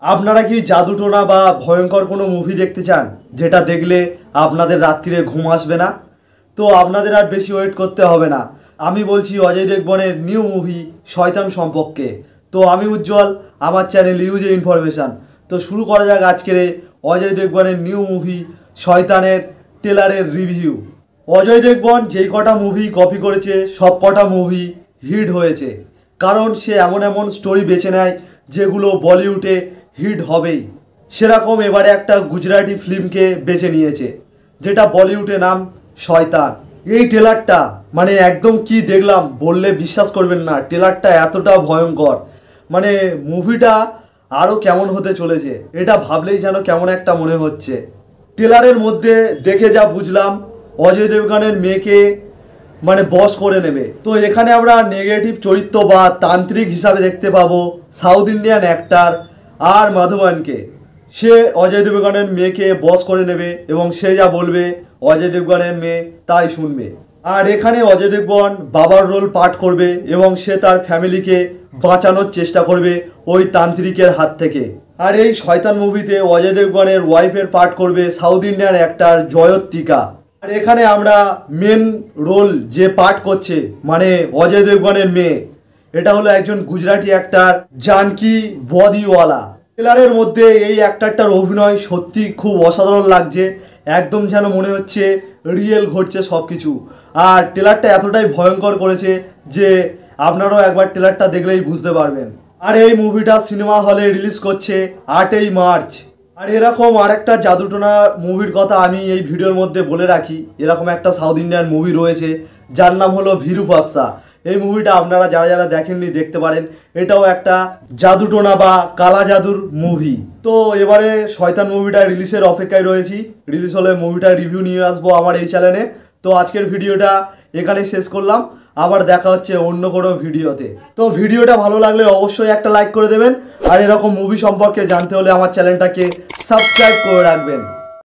আপনারা কি জাদুটোনা বা ভয়ঙ্কর কোনো মুভি দেখতে চান যেটা দেখলে আপনাদের রাত্রিরে ঘুম আসবে না? তো আপনাদের আর বেশি ওয়েট করতে হবে না। আমি বলছি অজয় দেবগনের নিউ মুভি শয়তান সম্পর্কে। তো আমি উজ্জ্বল, আমার চ্যানেল ইউজে ইনফরমেশান। তো শুরু করা যাক আজকের অজয় দেবগনের নিউ মুভি শয়তানের ট্রেলারের রিভিউ। অজয় দেবগন যেই কটা মুভি কপি করেছে সব কটা মুভি হিট হয়েছে, কারণ সে এমন এমন স্টোরি বেছে নেয় যেগুলো বলিউডে হিট হবেই। সেরকম এবারে একটা গুজরাটি ফিল্মকে বেছে নিয়েছে যেটা বলিউডে নাম শয়তান। এই ট্রেলারটা মানে একদম কি দেখলাম বললে বিশ্বাস করবেন না, ট্রেলারটা এতটা ভয়ঙ্কর। মানে মুভিটা আরও কেমন হতে চলেছে এটা ভাবলেই যেন কেমন একটা মনে হচ্ছে। ট্রেলারের মধ্যে দেখে যা বুঝলাম অজয় দেবগনের মেয়েকে মানে বশ করে নেবে। তো এখানে আমরা নেগেটিভ চরিত্র বা তান্ত্রিক হিসাবে দেখতে পাবো সাউথ ইন্ডিয়ান অ্যাক্টার আর মাধবনকে। সে অজয় দেবগনের মেয়েকে বশ করে নেবে এবং সে যা বলবে অজয় দেবগনের মেয়ে তাই শুনবে। আর এখানে অজয় দেবগন বাবার রোল পাঠ করবে এবং সে তার ফ্যামিলিকে বাঁচানোর চেষ্টা করবে ওই তান্ত্রিকের হাত থেকে। আর এই শয়তান মুভিতে অজয় দেবগনের ওয়াইফের পাঠ করবে সাউথ ইন্ডিয়ান অ্যাক্টার জয়ত্তিকা। আর এখানে আমরা মেন রোল যে পাঠ করছে মানে অজয় দেবগনের মেয়ে, এটা হলো একজন গুজরাটি অ্যাক্টার জানকি বদিওয়ালা। ট্রেলারের মধ্যে এই অ্যাক্টারটার অভিনয় সত্যি খুব অসাধারণ লাগছে, একদম যেন মনে হচ্ছে রিয়েল ঘটছে সব কিছু। আর ট্রেলারটা এতটাই ভয়ঙ্কর করেছে যে আপনারাও একবার ট্রেলারটা দেখলেই বুঝতে পারবেন। আর এই মুভিটা সিনেমা হলে রিলিজ করছে 8ই মার্চ। আর এরকম আরেকটা জাদুটোনা মুভির কথা আমি এই ভিডিওর মধ্যে বলে রাখি। এরকম একটা সাউথ ইন্ডিয়ান মুভি রয়েছে যার নাম হলো ভিরুপাক্সা। এই মুভিটা আপনারা যারা যারা দেখেননি দেখতে পারেন। এটাও একটা জাদুটোনা বা কালা জাদুর মুভি। তো এবারে শয়তান মুভিটা রিলিজের অপেক্ষায় রয়েছি। রিলিজ হলে মুভিটার রিভিউ নিয়ে আসবো আমার এই চ্যানেলে। তো আজকের ভিডিওটা এখানে শেষ করলাম, আবার দেখা হচ্ছে অন্য কোনো ভিডিওতে। তো ভিডিওটা ভালো লাগলে অবশ্যই একটা লাইক করে দেবেন, আর এরকম মুভি সম্পর্কে জানতে হলে আমার চ্যানেলটাকে সাবস্ক্রাইব করে রাখবেন।